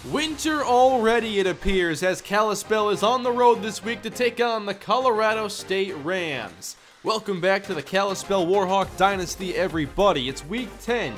Winter already, it appears, as Kalispell is on the road this week to take on the Colorado State Rams. Welcome back to the Kalispell Warhawk Dynasty, everybody. It's week 10.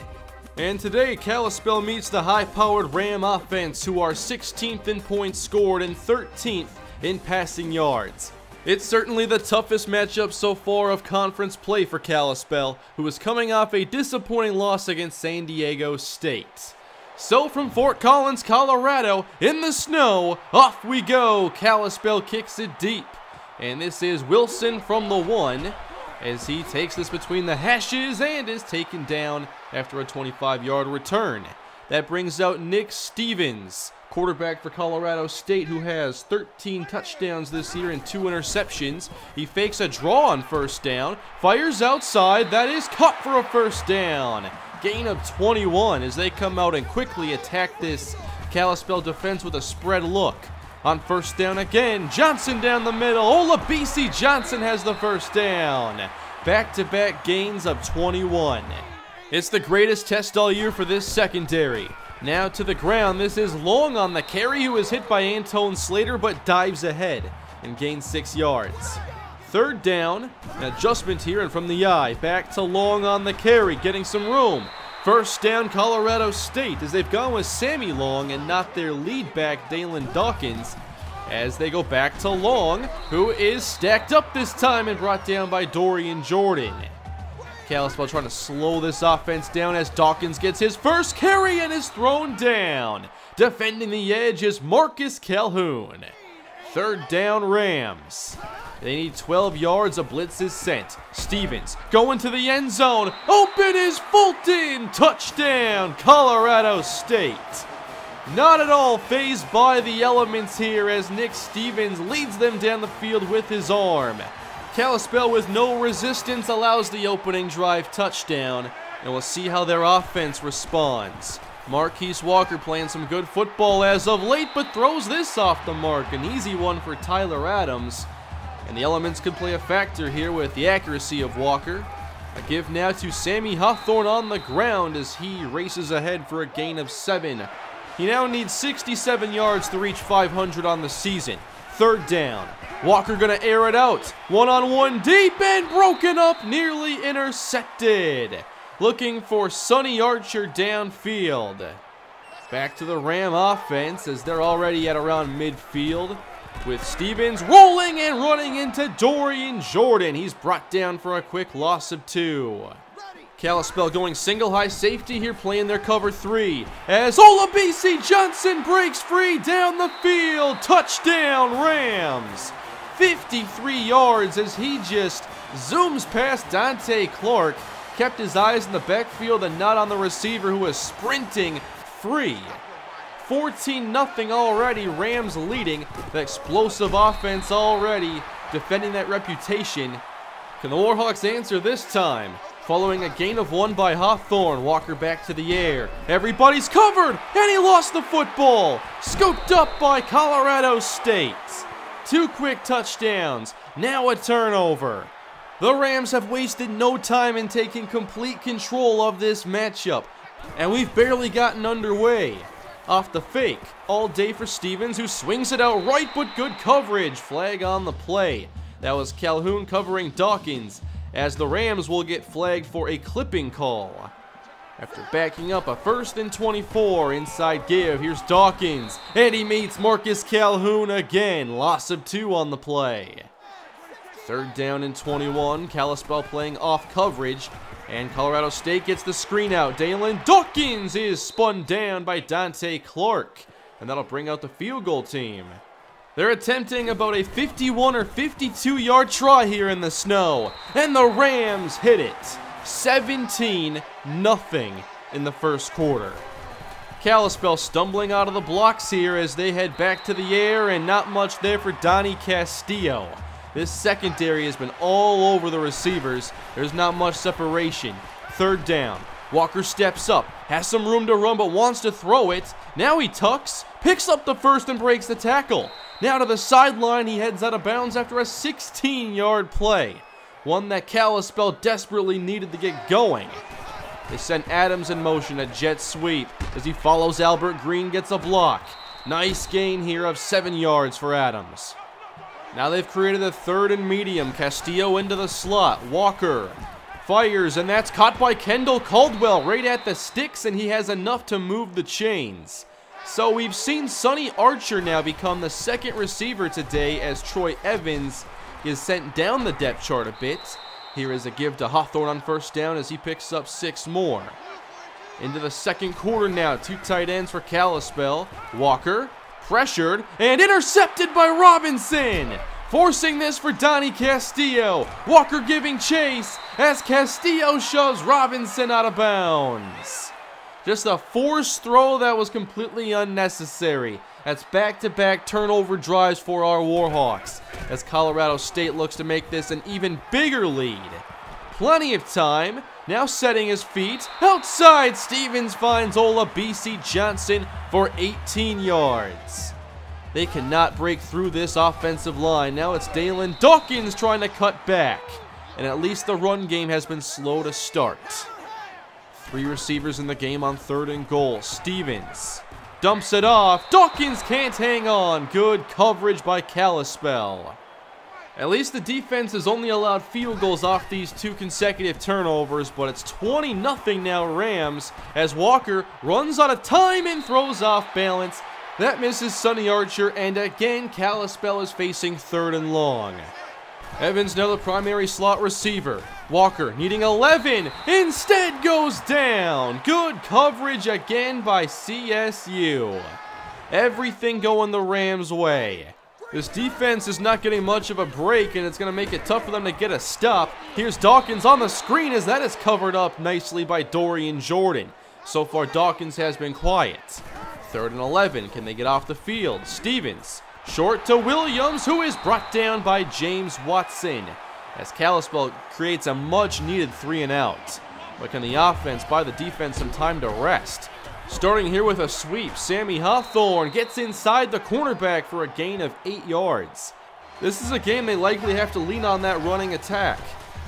And today, Kalispell meets the high-powered Ram offense, who are 16th in points scored and 13th in passing yards. It's certainly the toughest matchup so far of conference play for Kalispell, who is coming off a disappointing loss against San Diego State. So from Fort Collins, Colorado, in the snow, off we go. Kalispell kicks it deep. And this is Wilson from the 1, as he takes this between the hashes and is taken down after a 25-yard return. That brings out Nick Stevens, quarterback for Colorado State, who has 13 touchdowns this year and 2 interceptions. He fakes a draw on first down, fires outside, that is caught for a first down. Gain of 21 as they come out and quickly attack this Kalispell defense with a spread look. On first down again, Johnson down the middle. Olabisi Johnson has the first down. Back-to-back gains of 21. It's the greatest test all year for this secondary. Now to the ground, this is Long on the carry, who is hit by Antone Slater but dives ahead and gains 6 yards. Third down, an adjustment here, and from the eye, back to Long on the carry, getting some room. First down, Colorado State, as they've gone with Sammy Long and not their lead back, Dalen Dawkins, as they go back to Long, who is stacked up this time and brought down by Dorian Jordan. Kalispell trying to slow this offense down as Dawkins gets his first carry and is thrown down. Defending the edge is Marcus Calhoun. Third down, Rams. They need 12 yards, a blitz is sent. Stevens going to the end zone. Open is Fulton. Touchdown, Colorado State. Not at all fazed by the elements here as Nick Stevens leads them down the field with his arm. Kalispell with no resistance allows the opening drive touchdown, and we'll see how their offense responds. Marquise Walker playing some good football as of late, but throws this off the mark. An easy one for Tyler Adams. And the elements could play a factor here with the accuracy of Walker. A give now to Sammy Hawthorne on the ground as he races ahead for a gain of 7. He now needs 67 yards to reach 500 on the season. Third down. Walker gonna air it out. One-on-one deep and broken up, nearly intercepted. Looking for Sonny Archer downfield. Back to the Ram offense as they're already at around midfield, with Stevens rolling and running into Dorian Jordan. He's brought down for a quick loss of 2. Kalispell going single high safety here, playing their cover 3, as Olabisi Johnson breaks free down the field. Touchdown, Rams. 53 yards as he just zooms past Dante Clark. Kept his eyes in the backfield and not on the receiver, who was sprinting free. 14-0 already, Rams leading. The explosive offense already defending that reputation. Can the Warhawks answer this time? Following a gain of 1 by Hawthorne, Walker back to the air. Everybody's covered, and he lost the football. Scooped up by Colorado State. 2 quick touchdowns, now a turnover. The Rams have wasted no time in taking complete control of this matchup, and we've barely gotten underway. Off the fake, all day for Stevens, who swings it out right, but good coverage. Flag on the play. That was Calhoun covering Dawkins, as the Rams will get flagged for a clipping call. After backing up a 1st and 24, inside give, here's Dawkins, and he meets Marcus Calhoun again. Loss of 2 on the play. Third down and 21, Kalispell playing off coverage, and Colorado State gets the screen out. Dalen Dawkins is spun down by Dante Clark, and that'll bring out the field goal team. They're attempting about a 51 or 52-yard try here in the snow, and the Rams hit it. 17-0 in the first quarter. Kalispell stumbling out of the blocks here as they head back to the air, and not much there for Donnie Castillo. This secondary has been all over the receivers. There's not much separation. Third down. Walker steps up, has some room to run, but wants to throw it. Now he tucks, picks up the first and breaks the tackle. Now to the sideline, he heads out of bounds after a 16-yard play. One that Kalispell desperately needed to get going. They sent Adams in motion, a jet sweep. as he follows Albert Green, gets a block. Nice gain here of 7 yards for Adams. Now they've created a 3rd and medium. Castillo into the slot. Walker fires, and that's caught by Kendall Caldwell right at the sticks, and he has enough to move the chains. So we've seen Sonny Archer now become the 2nd receiver today, as Troy Evans is sent down the depth chart a bit. Here is a give to Hawthorne on 1st down as he picks up 6 more. Into the 2nd quarter now. 2 tight ends for Kalispell. Walker pressured and intercepted by Robinson. Forcing this for Donnie Castillo. Walker giving chase as Castillo shoves Robinson out of bounds. Just a forced throw that was completely unnecessary. That's back-to-back turnover drives for our Warhawks, as Colorado State looks to make this an even bigger lead. Plenty of time. Now setting his feet. Outside, Stevens finds Ola BC Johnson for 18 yards. They cannot break through this offensive line. Now it's Dalen Dawkins trying to cut back. And at least the run game has been slow to start. 3 receivers in the game on 3rd and goal. Stevens dumps it off. Dawkins can't hang on. Good coverage by Kalispell. At least the defense has only allowed field goals off these 2 consecutive turnovers, but it's 20-0 now Rams, as Walker runs out of time and throws off balance. That misses Sonny Archer, and again Kalispell is facing 3rd and long. Evans now the primary slot receiver. Walker needing 11, instead goes down. Good coverage again by CSU. Everything going the Rams' way. This defense is not getting much of a break, and it's going to make it tough for them to get a stop. Here's Dawkins on the screen as that is covered up nicely by Dorian Jordan. So far, Dawkins has been quiet. 3rd and 11. Can they get off the field? Stevens short to Williams, who is brought down by James Watson, as Kalispell creates a much-needed 3 and out. But can the offense buy the defense some time to rest? Starting here with a sweep, Sammy Hawthorne gets inside the cornerback for a gain of 8 yards. This is a game they likely have to lean on that running attack.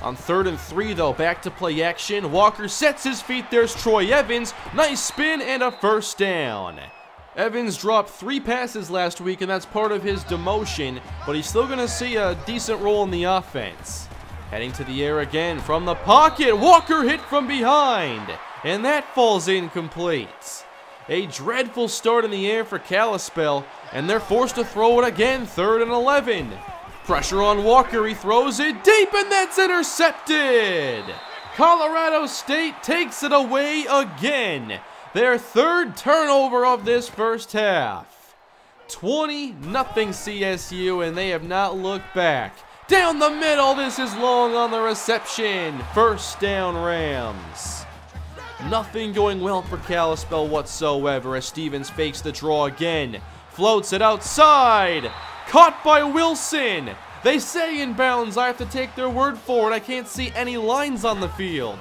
On 3rd and 3 though, back to play action. Walker sets his feet, there's Troy Evans. Nice spin and a 1st down. Evans dropped 3 passes last week, and that's part of his demotion, but he's still going to see a decent role in the offense. Heading to the air again from the pocket. Walker hit from behind, and that falls incomplete. A dreadful start in the air for Kalispell, and they're forced to throw it again. 3rd and 11. Pressure on Walker. He throws it deep, and that's intercepted. Colorado State takes it away again. Their 3rd turnover of this first half. 20-0 CSU, and they have not looked back. Down the middle, this is long on the reception. 1st down Rams. Nothing going well for Kalispell whatsoever as Stevens fakes the draw again. Floats it outside. Caught by Wilson. They say inbounds. I have to take their word for it. I can't see any lines on the field.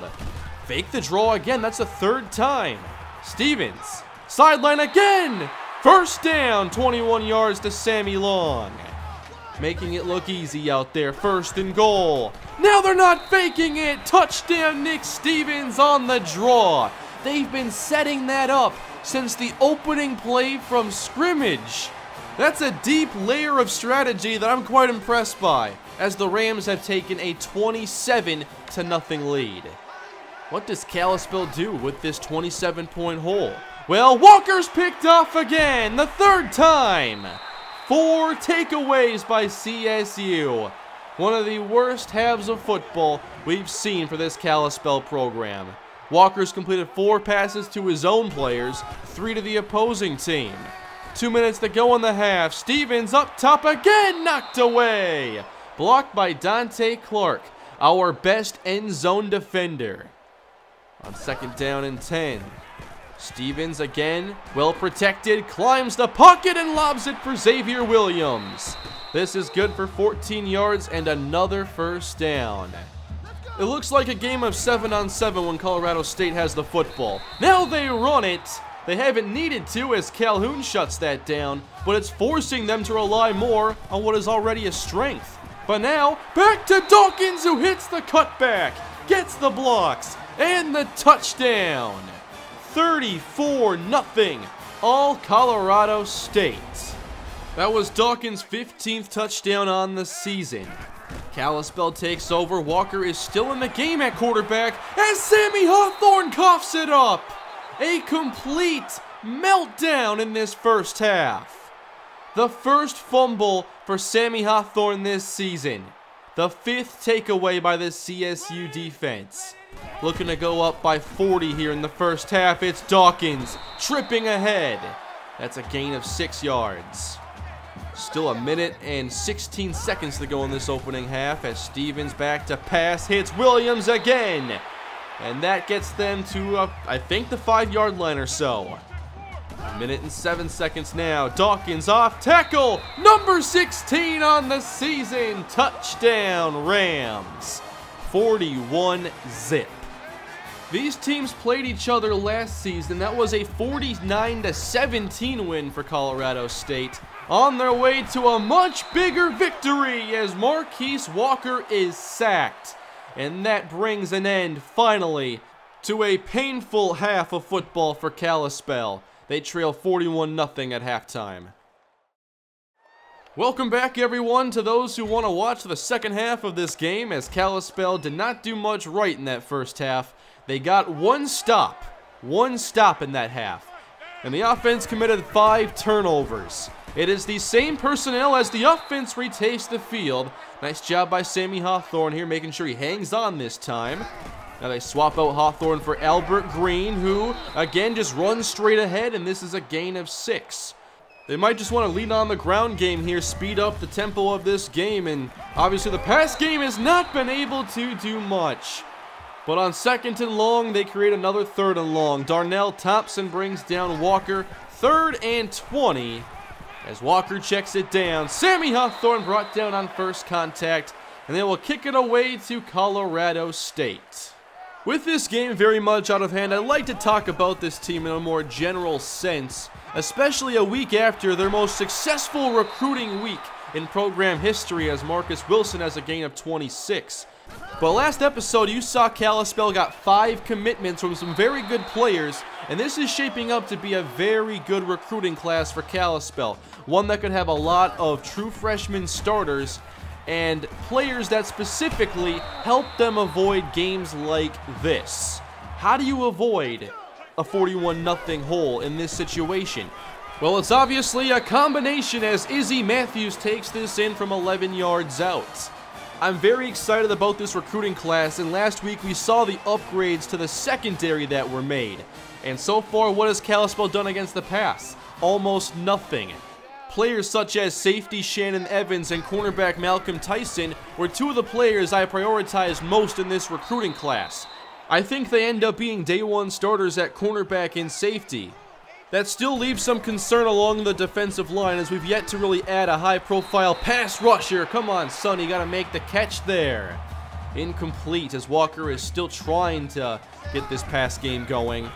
Fake the draw again. That's the 3rd time. Stevens, sideline again. 1st down, 21 yards to Sammy Long. Making it look easy out there. 1st and goal. Now they're not faking it. Touchdown Nick Stevens on the draw. They've been setting that up since the opening play from scrimmage. That's a deep layer of strategy that I'm quite impressed by, as the Rams have taken a 27-0 lead. What does Kalispell do with this 27-point hole? Well, Walker's picked off again, the 3rd time. 4 takeaways by CSU. One of the worst halves of football we've seen for this Kalispell program. Walker's completed 4 passes to his own players, 3 to the opposing team. 2 minutes to go in the half. Stevens up top again, knocked away. Blocked by Dante Clark, our best end zone defender. On 2nd down and 10. Stevens again, well protected, climbs the pocket and lobs it for Xavier Williams. This is good for 14 yards and another 1st down. It looks like a game of 7-on-7 when Colorado State has the football. Now they run it. They haven't needed to as Calhoun shuts that down, but it's forcing them to rely more on what is already a strength. But now, back to Dawkins, who hits the cutback, gets the blocks, and the touchdown. 34-0, all Colorado State. That was Dawkins' 15th touchdown on the season. Kalispell takes over. Walker is still in the game at quarterback as Sammy Hawthorne coughs it up. A complete meltdown in this first half. The first fumble for Sammy Hawthorne this season. The 5th takeaway by the CSU defense. Looking to go up by 40 here in the first half. It's Dawkins tripping ahead. That's a gain of 6 yards. Still a minute and 16 seconds to go in this opening half as Stevens back to pass, hits Williams again. And that gets them to, I think, the 5-yard line or so. A minute and 7 seconds now. Dawkins off tackle. Number 16 on the season. Touchdown Rams. 41-0. These teams played each other last season. That was a 49-17 win for Colorado State. On their way to a much bigger victory as Marquise Walker is sacked. And that brings an end, finally, to a painful half of football for Kalispell. They trail 41-0 at halftime. Welcome back, everyone, to those who want to watch the second half of this game, as Kalispell did not do much right in that first half. They got one stop in that half. And the offense committed 5 turnovers. It is the same personnel as the offense retakes the field. Nice job by Sammy Hawthorne here, making sure he hangs on this time. Now they swap out Hawthorne for Albert Green, who, again, just runs straight ahead, and this is a gain of 6. They might just want to lean on the ground game here, speed up the tempo of this game, and obviously the pass game has not been able to do much. But on 2nd and long, they create another 3rd and long. Darnell Thompson brings down Walker, 3rd and 20. As Walker checks it down, Sammy Hawthorne brought down on first contact, and they will kick it away to Colorado State. With this game very much out of hand, I'd like to talk about this team in a more general sense, especially a week after their most successful recruiting week in program history, as Marcus Wilson has a gain of 26. But last episode, you saw Kalispell got 5 commitments from some very good players, and this is shaping up to be a very good recruiting class for Kalispell. One that could have a lot of true freshman starters and players that specifically help them avoid games like this. How do you avoid a 41-0 hole in this situation? Well, it's obviously a combination, as Izzy Matthews takes this in from 11 yards out. I'm very excited about this recruiting class, and last week we saw the upgrades to the secondary that were made. And so far, what has Kalispell done against the pass? Almost nothing. Players such as safety Shannon Evans and cornerback Malcolm Tyson were 2 of the players I prioritized most in this recruiting class. I think they end up being day 1 starters at cornerback and safety. That still leaves some concern along the defensive line, as we've yet to really add a high-profile pass rusher. Come on, son, you gotta make the catch there. Incomplete, as Walker is still trying to get this pass game going.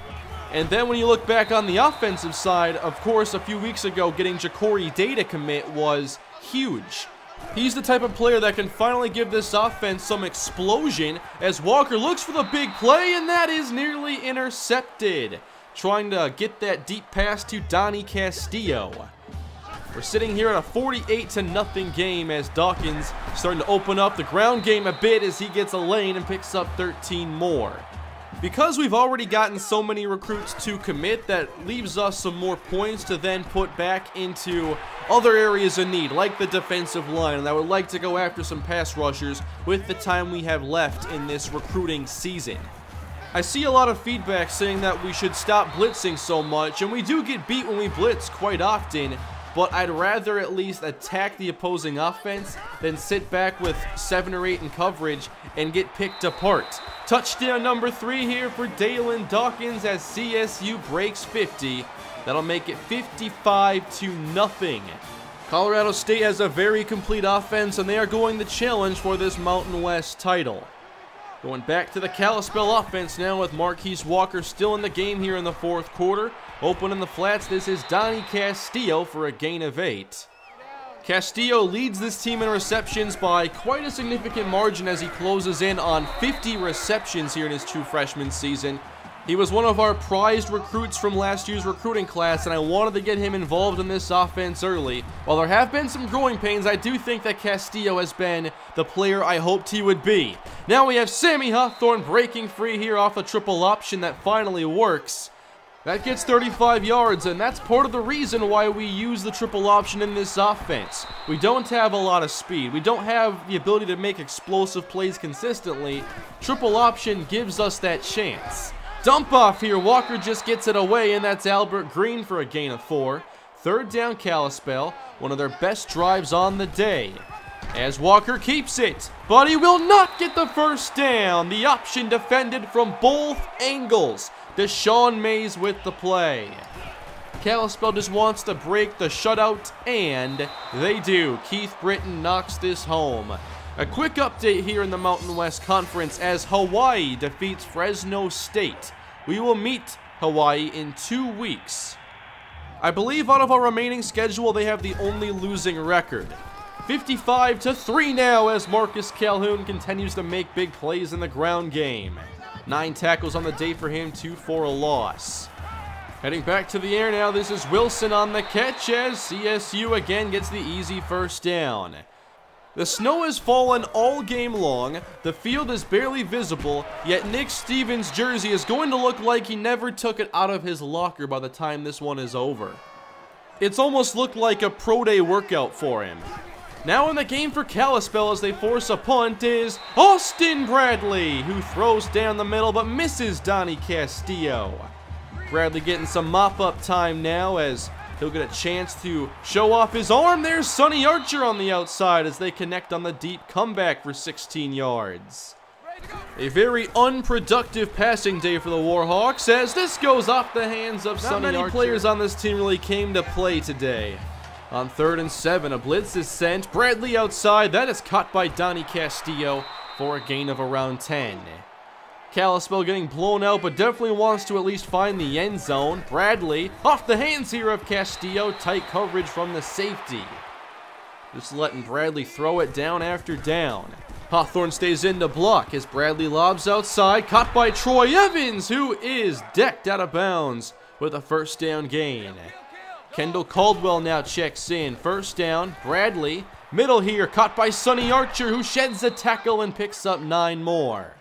And then when you look back on the offensive side, of course, a few weeks ago, getting Ja'Cory Day to commit was huge. He's the type of player that can finally give this offense some explosion, as Walker looks for the big play, and that is nearly intercepted. Trying to get that deep pass to Donnie Castillo. We're sitting here at a 48-0 game, as Dawkins starting to open up the ground game a bit as he gets a lane and picks up 13 more. Because we've already gotten so many recruits to commit, that leaves us some more points to then put back into other areas of need, like the defensive line, and I would like to go after some pass rushers with the time we have left in this recruiting season. I see a lot of feedback saying that we should stop blitzing so much, and we do get beat when we blitz quite often, but I'd rather at least attack the opposing offense than sit back with 7 or 8 in coverage and get picked apart. Touchdown number 3 here for Dalen Dawkins as CSU breaks 50. That'll make it 55-0. Colorado State has a very complete offense, and they are going the challenge for this Mountain West title. Going back to the Kalispell offense now, with Marquise Walker still in the game here in the 4th quarter. Open in the flats, this is Donnie Castillo for a gain of 8. Castillo leads this team in receptions by quite a significant margin as he closes in on 50 receptions here in his true freshman season. He was one of our prized recruits from last year's recruiting class, and I wanted to get him involved in this offense early. While there have been some growing pains, I do think that Castillo has been the player I hoped he would be. Now we have Sammy Hawthorne breaking free here off a triple option that finally works. That gets 35 yards, and that's part of the reason why we use the triple option in this offense. We don't have a lot of speed. We don't have the ability to make explosive plays consistently. Triple option gives us that chance. Dump off here, Walker just gets it away, and that's Albert Green for a gain of 4. Third down Kalispell, one of their best drives on the day. As Walker keeps it, but he will not get the first down. The option defended from both angles. Deshaun Mays with the play. Kalispell just wants to break the shutout, and they do. Keith Britton knocks this home. A quick update here in the Mountain West Conference as Hawaii defeats Fresno State. We will meet Hawaii in 2 weeks. I believe out of our remaining schedule, they have the only losing record. 55-3 now as Marcus Calhoun continues to make big plays in the ground game. 9 tackles on the day for him, 2 for a loss. Heading back to the air now, this is Wilson on the catch as CSU again gets the easy first down. The snow has fallen all game long, the field is barely visible, yet Nick Stevens' jersey is going to look like he never took it out of his locker by the time this one is over. It's almost looked like a pro day workout for him. Now in the game for Kalispell as they force a punt is Austin Bradley, who throws down the middle but misses Donnie Castillo. Bradley getting some mop-up time now as he'll get a chance to show off his arm. There's Sonny Archer on the outside as they connect on the deep comeback for 16 yards. A very unproductive passing day for the Warhawks as this goes off the hands of Sonny Archer. Not many players on this team really came to play today. On 3rd and 7, a blitz is sent. Bradley outside. That is caught by Donnie Castillo for a gain of around 10. Kalispell getting blown out, but definitely wants to at least find the end zone. Bradley off the hands here of Castillo. Tight coverage from the safety. Just letting Bradley throw it down after down. Hawthorne stays in to block as Bradley lobs outside. Caught by Troy Evans, who is decked out of bounds with a first down gain. Kendall Caldwell now checks in. First down, Bradley. Middle here, caught by Sonny Archer, who sheds a tackle and picks up 9 more.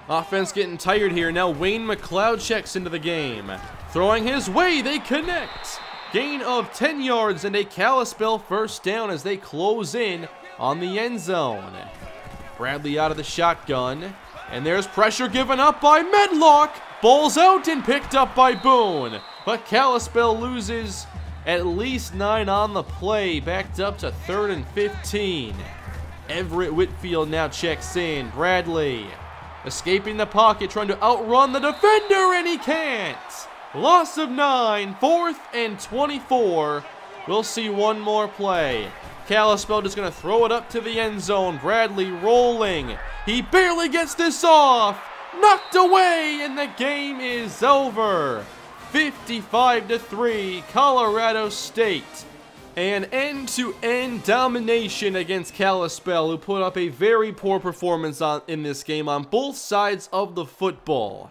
Offense getting tired here. Now Wayne McLeod checks into the game. Throwing his way, they connect. Gain of 10 yards and a Kalispell first down as they close in on the end zone. Bradley out of the shotgun. And there's pressure given up by Medlock. Ball's out and picked up by Boone. But Kalispell loses at least 9 on the play. Backed up to 3rd and 15. Everett Whitfield now checks in. Bradley escaping the pocket, trying to outrun the defender, and he can't. Loss of 9, 4th and 24. We'll see one more play. Kalispell just going to throw it up to the end zone. Bradley rolling. He barely gets this off. Knocked away, and the game is over. 55-3, Colorado State. An end-to-end domination against Kalispell, who put up a very poor performance in this game on both sides of the football.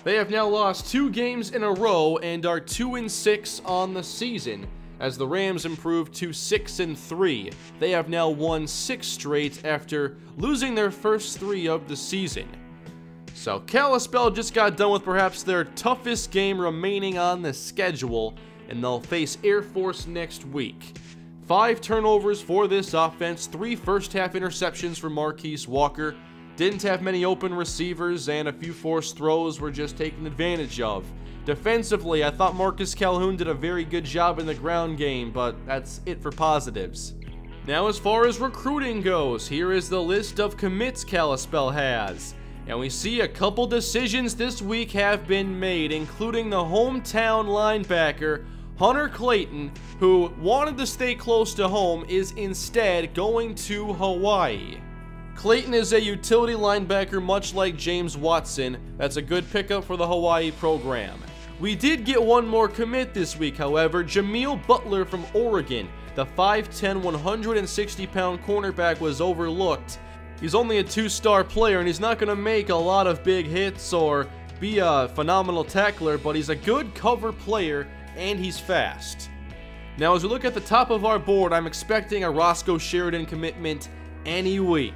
They have now lost 2 games in a row and are 2-6 on the season, as the Rams improved to 6-3. They have now won 6 straight after losing their first 3 of the season. So Kalispell just got done with perhaps their toughest game remaining on the schedule, and they'll face Air Force next week. 5 turnovers for this offense, 3 first-half interceptions for Marquise Walker. Didn't have many open receivers, and a few forced throws were just taken advantage of. Defensively, I thought Marcus Calhoun did a very good job in the ground game, but that's it for positives. Now as far as recruiting goes, here is the list of commits Kalispell has. And we see a couple decisions this week have been made, including the hometown linebacker, Hunter Clayton, who wanted to stay close to home, is instead going to Hawaii. Clayton is a utility linebacker much like James Watson. That's a good pickup for the Hawaii program. We did get one more commit this week, however. Jameel Butler from Oregon. The 5'10", 160-pound cornerback was overlooked. He's only a 2-star player, and he's not going to make a lot of big hits or be a phenomenal tackler, but he's a good cover player, and he's fast. Now, as we look at the top of our board, I'm expecting a Roscoe Sheridan commitment any week.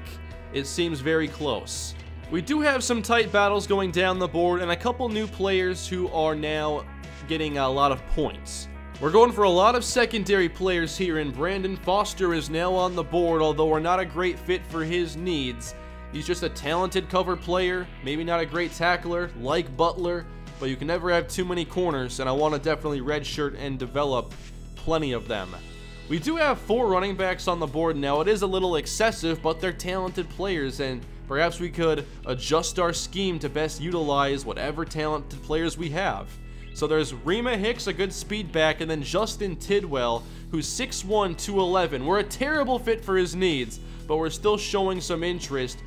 It seems very close. We do have some tight battles going down the board, and a couple new players who are now getting a lot of points. We're going for a lot of secondary players here, and Brandon Foster is now on the board, although we're not a great fit for his needs. He's just a talented cover player, maybe not a great tackler, like Butler, but you can never have too many corners, and I want to definitely redshirt and develop plenty of them. We do have 4 running backs on the board now. It is a little excessive, but they're talented players, and perhaps we could adjust our scheme to best utilize whatever talented players we have. So there's Rima Hicks, a good speed back, and then Justin Tidwell, who's 6'1", 211. We're a terrible fit for his needs, but we're still showing some interest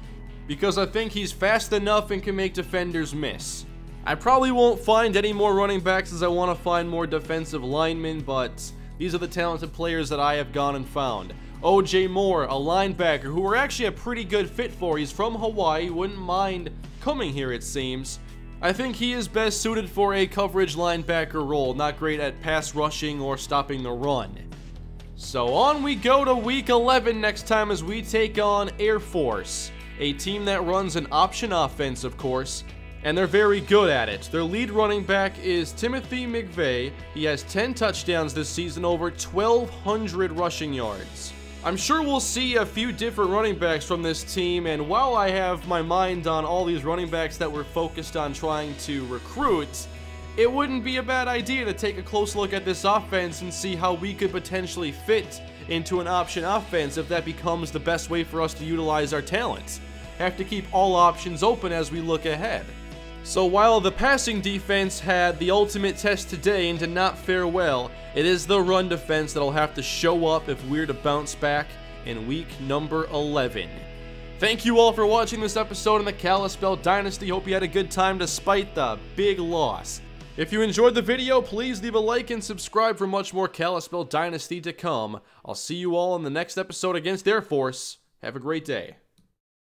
because I think he's fast enough and can make defenders miss. I probably won't find any more running backs as I want to find more defensive linemen, but these are the talented players that I have gone and found. O.J. Moore, a linebacker who we're actually a pretty good fit for. He's from Hawaii, wouldn't mind coming here, it seems. I think he is best suited for a coverage linebacker role, not great at pass rushing or stopping the run. So on we go to week 11 next time as we take on Air Force, a team that runs an option offense, of course, and they're very good at it. Their lead running back is Timothy McVeigh. He has 10 touchdowns this season, over 1,200 rushing yards. I'm sure we'll see a few different running backs from this team, and while I have my mind on all these running backs that we're focused on trying to recruit, it wouldn't be a bad idea to take a close look at this offense and see how we could potentially fit into an option offense if that becomes the best way for us to utilize our talents. Have to keep all options open as we look ahead. So while the passing defense had the ultimate test today and did not fare well, it is the run defense that'll have to show up if we're to bounce back in week number 11. Thank you all for watching this episode in the Kalispell Dynasty. Hope you had a good time despite the big loss. If you enjoyed the video, please leave a like and subscribe for much more Kalispell Dynasty to come. I'll see you all in the next episode against Air Force. Have a great day.